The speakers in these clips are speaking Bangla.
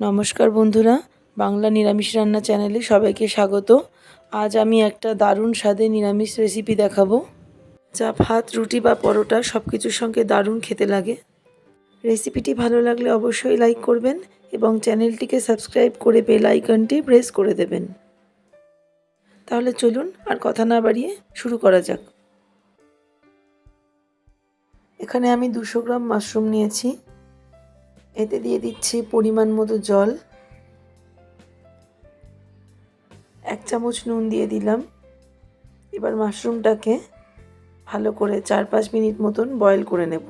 নমস্কার বন্ধুরা, বাংলা নিরামিষ রান্না চ্যানেলে সবাইকে স্বাগত। আজ আমি একটা দারুণ স্বাদের নিরামিষ রেসিপি দেখাবো, যা ভাত, রুটি বা পরোটা সব কিছুর সঙ্গে দারুণ খেতে লাগে। রেসিপিটি ভালো লাগলে অবশ্যই লাইক করবেন এবং চ্যানেলটিকে সাবস্ক্রাইব করে বেল আইকনটি প্রেস করে দেবেন। তাহলে চলুন আর কথা না বাড়িয়ে শুরু করা যাক। এখানে আমি 200 গ্রাম মাশরুম নিয়েছি। এতে দিয়ে দিচ্ছি পরিমাণ মতো জল, 1 চামচ নুন দিয়ে দিলাম। এবার মাশরুমটাকে ভালো করে 4-5 মিনিট মতন বয়েল করে নেব।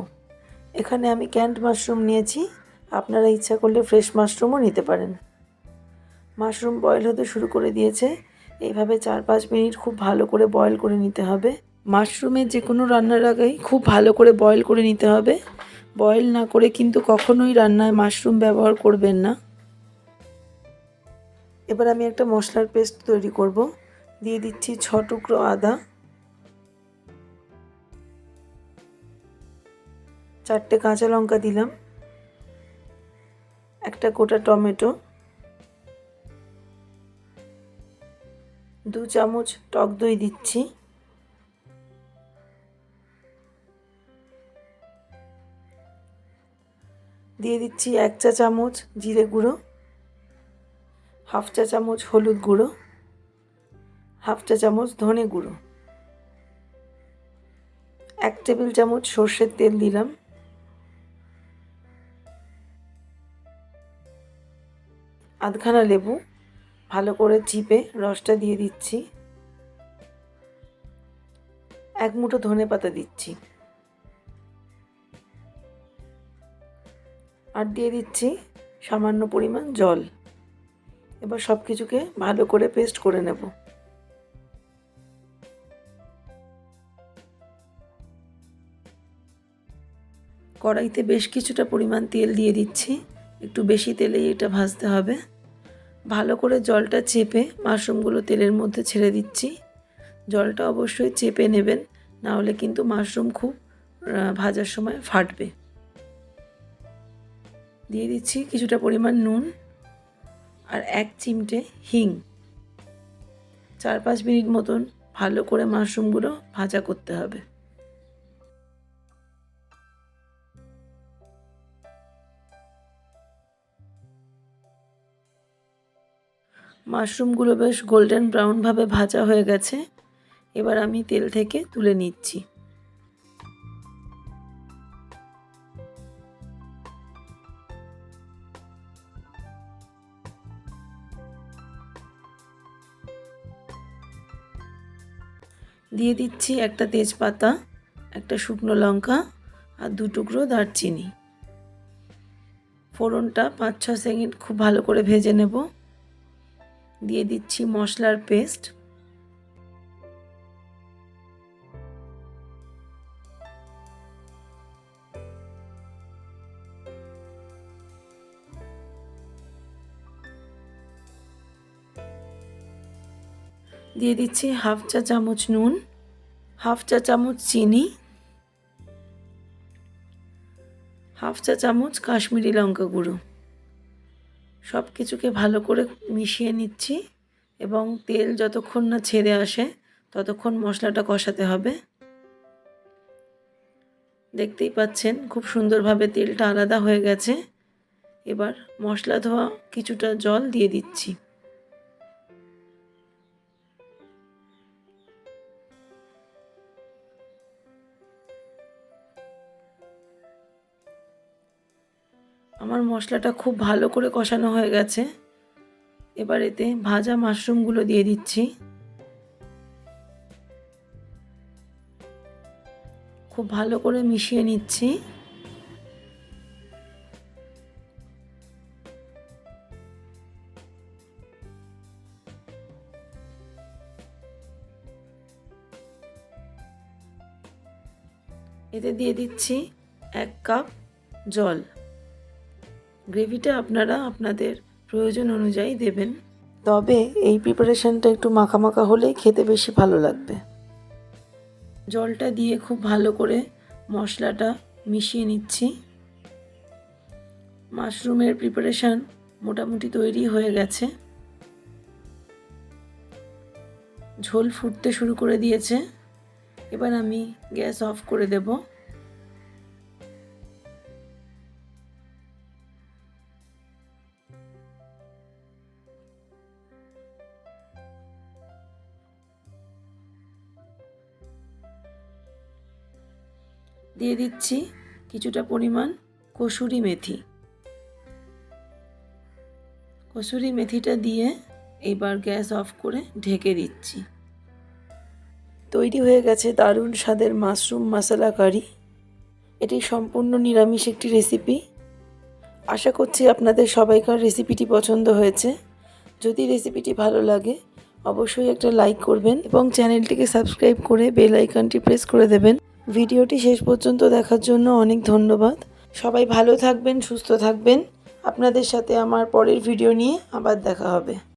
এখানে আমি ক্যান্ড মাশরুম নিয়েছি, আপনারা ইচ্ছা করলে ফ্রেশ মাশরুমও নিতে পারেন। মাশরুম বয়েল হতে শুরু করে দিয়েছে। এইভাবে 4-5 মিনিট খুব ভালো করে বয়েল করে নিতে হবে। মাশরুমের যে কোনো রান্নার আগেই খুব ভালো করে বয়েল করে নিতে হবে। বয়েল না করে কিন্তু কখনোই রান্নায় মাশরুম ব্যবহার করবেন না। এবার আমি একটা মশলার পেস্ট তৈরি করব। দিয়ে দিচ্ছি 6 টুকরো আদা, 4টে কাঁচা লঙ্কা দিলাম, একটা গোটা টমেটো, 2 চামচ টক দই দিচ্ছি, দিয়ে দিচ্ছি 1 চা চামচ জিরে গুঁড়ো, 1/2 চা চামচ হলুদ গুঁড়ো, 1/2 চা চামচ ধনে গুঁড়ো, 1 টেবিল চামচ সর্ষের তেল দিলাম, আধখানা লেবু ভালো করে চিপে রসটা দিয়ে দিচ্ছি, 1 মুঠো ধনেপাতা দিচ্ছি, আর দিয়ে দিচ্ছি সামান্য পরিমাণ জল। এবার সব কিছুকে ভালো করে পেস্ট করে নেব। কড়াইতে বেশ কিছুটা পরিমাণ তেল দিয়ে দিচ্ছি, একটু বেশি তেলেই এটা ভাজতে হবে। ভালো করে জলটা চেপে মাশরুমগুলো তেলের মধ্যে ছেড়ে দিচ্ছি। জলটা অবশ্যই চেপে নেবেন, না হলে কিন্তু মাশরুম খুব ভাজার সময় ফাটবে। দিয়ে দিচ্ছি কিছুটা পরিমাণ নুন আর 1 চিমটে হিং। 4-5 মিনিট মতন ভালো করে মাশরুমগুলো ভাজা করতে হবে। মাশরুমগুলো বেশ গোল্ডেন ব্রাউনভাবে ভাজা হয়ে গেছে। এবার আমি তেল থেকে তুলে নিচ্ছি। দিয়ে দিচ্ছি একটা তেজপাতা, একটা শুকনো লঙ্কা আর 2 টুকরো দারচিনি। ফোড়নটা 5-6 সেকেন্ড খুব ভালো করে ভেজে নেব। দিয়ে দিচ্ছি মশলার পেস্ট, দিয়ে দিচ্ছি 1/2 চা চামচ নুন, 1/2 চা চামচ চিনি, 1/2 চা চামচ কাশ্মীরি লঙ্কা গুঁড়ো। সব কিছুকে ভালো করে মিশিয়ে নিচ্ছি এবং তেল যতক্ষণ না ছেড়ে আসে ততক্ষণ মশলাটা কষাতে হবে। দেখতেই পাচ্ছেন খুব সুন্দরভাবে তেলটা আলাদা হয়ে গেছে। এবার মশলা ধোয়া কিছুটা জল দিয়ে দিচ্ছি। আমার মশলাটা খুব ভালো করে কষানো হয়ে গেছে। এবার এতে ভাজা মাশরুমগুলো দিয়ে দিচ্ছি। খুব ভালো করে মিশিয়ে নিচ্ছি। এতে দিয়ে দিচ্ছি 1 কাপ জল। গ্রেভিটা আপনারা আপনাদের প্রয়োজন অনুযায়ী দেবেন, তবে এই প্রিপারেশনটা একটু মাখা মাখা হলেই খেতে বেশি ভালো লাগবে। জলটা দিয়ে খুব ভালো করে মশলাটা মিশিয়ে নিচ্ছি। মাশরুমের প্রিপারেশন মোটামুটি তৈরি হয়ে গেছে। ঝোল ফুটতে শুরু করে দিয়েছে। এবার আমি গ্যাস অফ করে দেব। দিয়ে দিচ্ছি কিছুটা পরিমাণ কসুরি মেথি। কসুরি মেথিটা দিয়ে এইবার গ্যাস অফ করে ঢেকে দিচ্ছি। তৈরি হয়ে গেছে দারুণ স্বাদের মাশরুম মশলা কারি। এটি সম্পূর্ণ নিরামিষ একটি রেসিপি। আশা করছি আপনাদের সবাইকার রেসিপিটি পছন্দ হয়েছে। যদি রেসিপিটি ভালো লাগে অবশ্যই একটা লাইক করবেন এবং চ্যানেলটিকে সাবস্ক্রাইব করে বেল আইকনটি প্রেস করে দেবেন। ভিডিওটি শেষ পর্যন্ত দেখার জন্য অনেক ধন্যবাদ। সবাই ভালো থাকবেন, সুস্থ থাকবেন। আপনাদের সাথে আমার পরের ভিডিও নিয়ে আবার দেখা হবে।